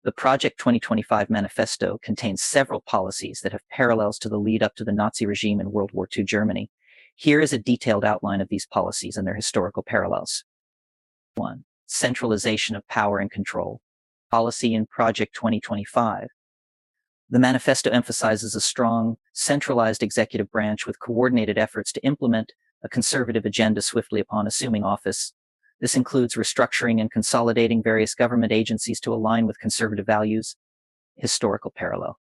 The Project 2025 manifesto contains several policies that have parallels to the lead up to the Nazi regime in World War II Germany. Here is a detailed outline of these policies and their historical parallels. 1. Centralization of power and control. Policy in Project 2025. The manifesto emphasizes a strong, centralized executive branch with coordinated efforts to implement a conservative agenda swiftly upon assuming office. This includes restructuring and consolidating various government agencies to align with conservative values. Historical parallel.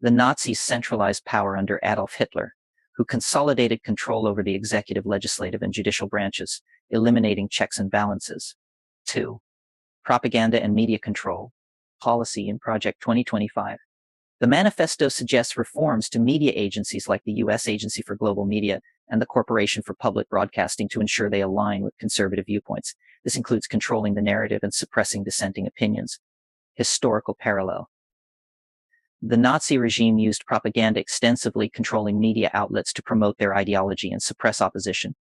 The Nazis centralized power under Adolf Hitler, who consolidated control over the executive, legislative, and judicial branches, eliminating checks and balances. 2. Propaganda and media control. Policy in Project 2025. The manifesto suggests reforms to media agencies like the U.S. Agency for Global Media and the Corporation for Public Broadcasting to ensure they align with conservative viewpoints. This includes controlling the narrative and suppressing dissenting opinions. Historical parallel. The Nazi regime used propaganda extensively, controlling media outlets to promote their ideology and suppress opposition.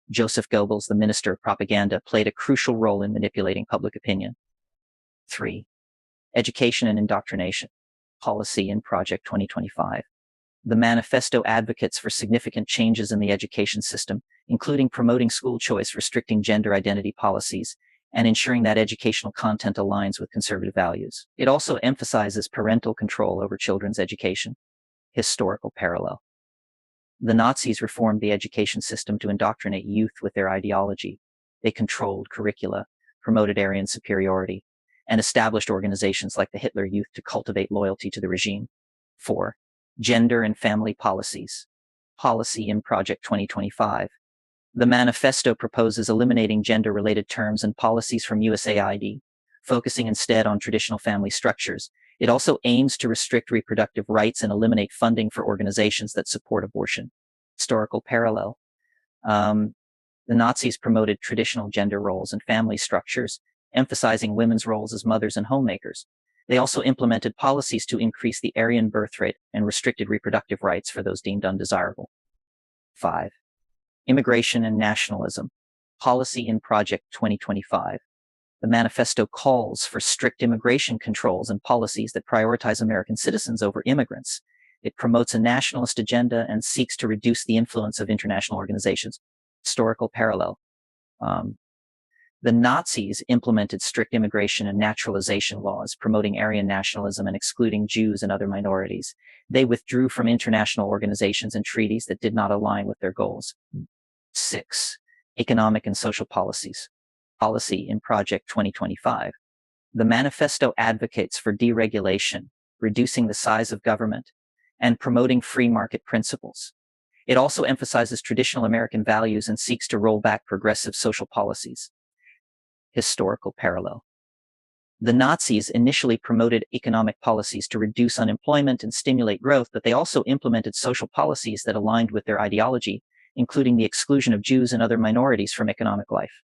Joseph Goebbels, the Minister of Propaganda, played a crucial role in manipulating public opinion. 3. Education and indoctrination. Policy in Project 2025. The manifesto advocates for significant changes in the education system, including promoting school choice, restricting gender identity policies, and ensuring that educational content aligns with conservative values. It also emphasizes parental control over children's education. Historical parallel. The Nazis reformed the education system to indoctrinate youth with their ideology. They controlled curricula, promoted Aryan superiority, and established organizations like the Hitler Youth to cultivate loyalty to the regime. 4. Gender and family policies. Policy in Project 2025. The manifesto proposes eliminating gender-related terms and policies from USAID, focusing instead on traditional family structures. It also aims to restrict reproductive rights and eliminate funding for organizations that support abortion. Historical parallel. The Nazis promoted traditional gender roles and family structures, emphasizing women's roles as mothers and homemakers. They also implemented policies to increase the Aryan birth rate and restricted reproductive rights for those deemed undesirable. 5. Immigration and nationalism. Policy in Project 2025. The manifesto calls for strict immigration controls and policies that prioritize American citizens over immigrants. It promotes a nationalist agenda and seeks to reduce the influence of international organizations. Historical parallel. The Nazis implemented strict immigration and naturalization laws, promoting Aryan nationalism and excluding Jews and other minorities. They withdrew from international organizations and treaties that did not align with their goals. 6. Economic and social policies. Policy in Project 2025. The manifesto advocates for deregulation, reducing the size of government, and promoting free market principles. It also emphasizes traditional American values and seeks to roll back progressive social policies. Historical parallel. The Nazis initially promoted economic policies to reduce unemployment and stimulate growth, but they also implemented social policies that aligned with their ideology, including the exclusion of Jews and other minorities from economic life.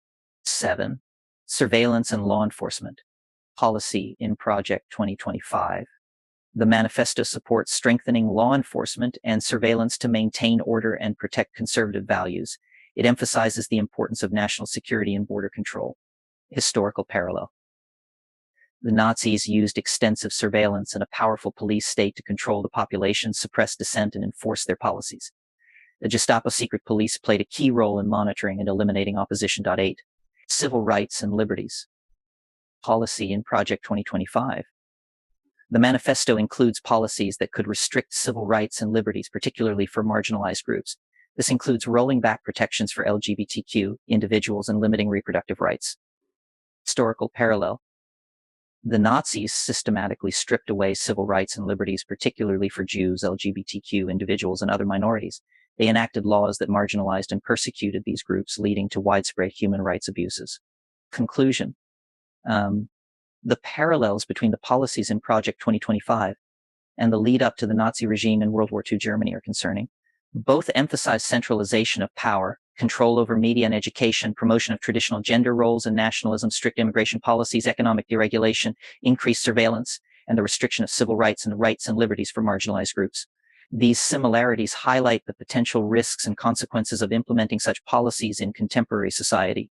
7. Surveillance and law enforcement. Policy in Project 2025. The manifesto supports strengthening law enforcement and surveillance to maintain order and protect conservative values. It emphasizes the importance of national security and border control. Historical parallel. The Nazis used extensive surveillance and a powerful police state to control the population, suppress dissent, and enforce their policies. The Gestapo secret police played a key role in monitoring and eliminating opposition. 8. Civil rights and liberties. Policy in Project 2025. The manifesto includes policies that could restrict civil rights and liberties, particularly for marginalized groups. This includes rolling back protections for LGBTQ individuals and limiting reproductive rights. Historical parallel. The Nazis systematically stripped away civil rights and liberties, particularly for Jews, LGBTQ individuals, and other minorities. They enacted laws that marginalized and persecuted these groups, leading to widespread human rights abuses. Conclusion. The parallels between the policies in Project 2025 and the lead up to the Nazi regime in World War II Germany are concerning. Both emphasize centralization of power, control over media and education, promotion of traditional gender roles and nationalism, strict immigration policies, economic deregulation, increased surveillance, and the restriction of civil rights and liberties for marginalized groups. These similarities highlight the potential risks and consequences of implementing such policies in contemporary society.